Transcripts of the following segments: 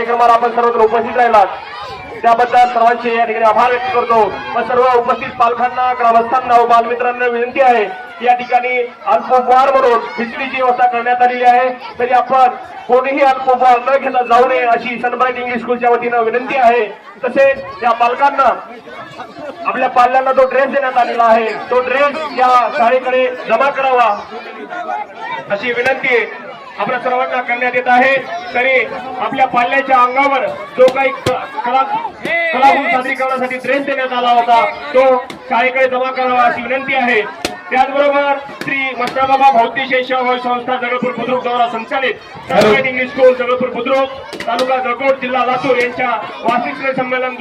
कार्यक्रमाला आपण सर्वत्र उपस्थित राहिलात त्याबद्दल सर्वांचे या ठिकाणी आभार व्यक्त करतो। व सर्व उपस्थित पालकांना, ग्रामस्थांना व बालमित्रांना विनंती आहे की या ठिकाणी अल्पोपहार म्हणून खिचडीची व्यवस्था करण्यात आलेली आहे, तरी आपण कोणीही अल्पोपहार न घेता जाऊ नये अशी सनब्राईट इंग्लिश स्कूलच्या वतीनं विनंती आहे। तसेच या पालकांना आपल्या पाल्यांना जो ड्रेस देण्यात आलेला आहे तो ड्रेस या शाळेकडे जमा करावा अशी विनंती आहे आपल्या सर्वांना करण्यात येत आहे। तरी आपल्या पाल्याच्या अंगावर जो काही कलागुण सादरीकरणासाठी ड्रेस देण्यात आला होता तो शाळेकडे जमा करावा अशी विनंती आहे। त्याचबरोबर श्री मस्ताबाबा भौतिक शैक्षणिक संस्था जगलपूर बुद्रुक द्वारा संचालित सनब्राईट इंग्लिश स्कूल जगलपूर बुद्रुक तालुका जळकोट जिल्हा लातूर यांच्या वार्षिक संमेलन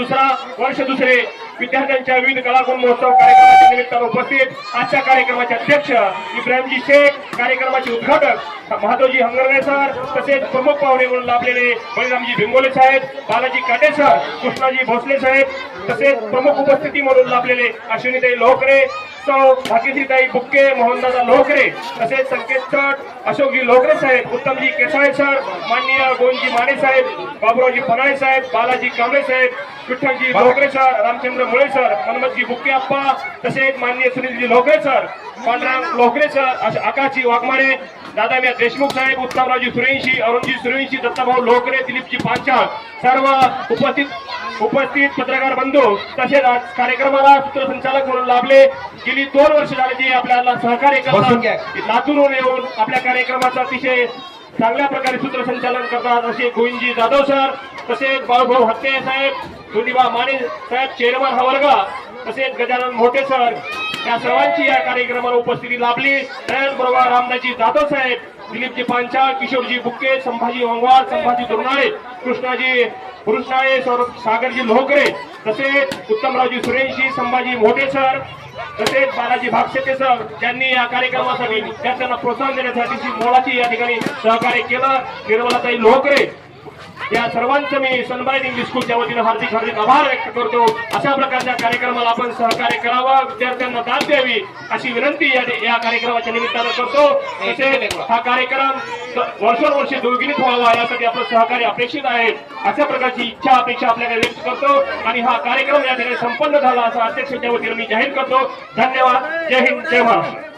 वर्ष दुसरे विद्यार्थ्यांच्या विविध कलागुण महोत्सव कार्यक्रमाच्या निमित्तानं उपस्थित आजच्या कार्यक्रमाचे अध्यक्ष इब्राहिमजी शेख, कार्यक्रमाचे उद्घाटक महादेवजी हंगरणे सर, तसेच प्रमुख पाहुणे म्हणून लाभलेले बळीरामजी भिंगोले साहेब, बालाजी काटे सर, कृष्णाजी भोसले साहेब, तसेच प्रमुख उपस्थिती म्हणून लाभलेले अश्विनीताई लोकरे, सौ भाग्यश्रीताई बुक्के, मोहनदादा लोकरे, तसेच संकेत चट, अशोकजी लोकरे साहेब, उत्तमजी केसाळे सर, माननीय गोविंदजी माने साहेब, बाबुरावजी फनाळे साहेब, बालाजी कांबळे साहेब, विठ्ठलजी लोकरे सर, रामचंद्र मुळे सर, हनुमतजी बुक्के अप्पा, तसेच माननीय सुनीलजी लोकरे सर, पांडुरंग लोकरे सर, आकाशजी वाघमारे, दादाम्या देशमुख साहेब, उत्तमरावजी सुरेंशी, अरुणजी सुरेंशी, दत्ताभाऊ लोकरे, दिलीपजी पांचाळ, सर्व उपस्थित पत्रकार बंधू, तसेच आज कार्यक्रमाला सूत्रसंचालक म्हणून लाभले गेली 2 वर्ष झाले जे आपल्याला सहकार्य करतात, लातूरहून येऊन आपल्या कार्यक्रमाचा अतिशय चांगल्या प्रकारे सूत्रसंचालन करतात असे गोविंदजी जाधव सर, तसेच बाळूभाऊ हत्ते साहेब, सुनिबा माने साहेब, चेअरमन हा वर्ग, तसेच गजानन मोठे सर, या सर्वांची या कार्यक्रमाला उपस्थिती लाभली। त्याचबरोबर रामदासजी जाधव साहेब, दिलीपजी पांचाळ, किशोरजी बुक्के, संभाजी वंगवार, संभाजी दुर्नाळे, कृष्णाजी पुरुषनाळे, सागरजी लोकरे, तसेच उत्तमरावजी सुरेंशी, संभाजी मोठे सर, तसेच बालाजी भागशेते सर, ज्यांनी या कार्यक्रमासाठी विद्यार्थ्यांना प्रोत्साहन देण्यासाठी मोलाची या ठिकाणी सहकार्य केलं। निर्मलाताई लोकरे, या सर्वांचं मी सनब्राईट इंग्लिश स्कूलच्या वतीनं हार्दिक आभार व्यक्त करतो। अशा प्रकारच्या कार्यक्रमाला आपण सहकार्य करावं, विद्यार्थ्यांना दाद द्यावी अशी विनंती या कार्यक्रमाच्या निमित्तानं करतो। तसेच हा कार्यक्रम वर्षोवर्षी दुर्गिणीत व्हावा यासाठी आपलं सहकार्य अपेक्षित आहे, अशा प्रकारची इच्छा अपेक्षा आपल्याकडे व्यक्त करतो आणि हा कार्यक्रम या ठिकाणी संपन्न झाला असं अध्यक्षाच्या वतीनं मी जाहीर करतो। धन्यवाद। जय हिंद, जय महाराष्ट्र।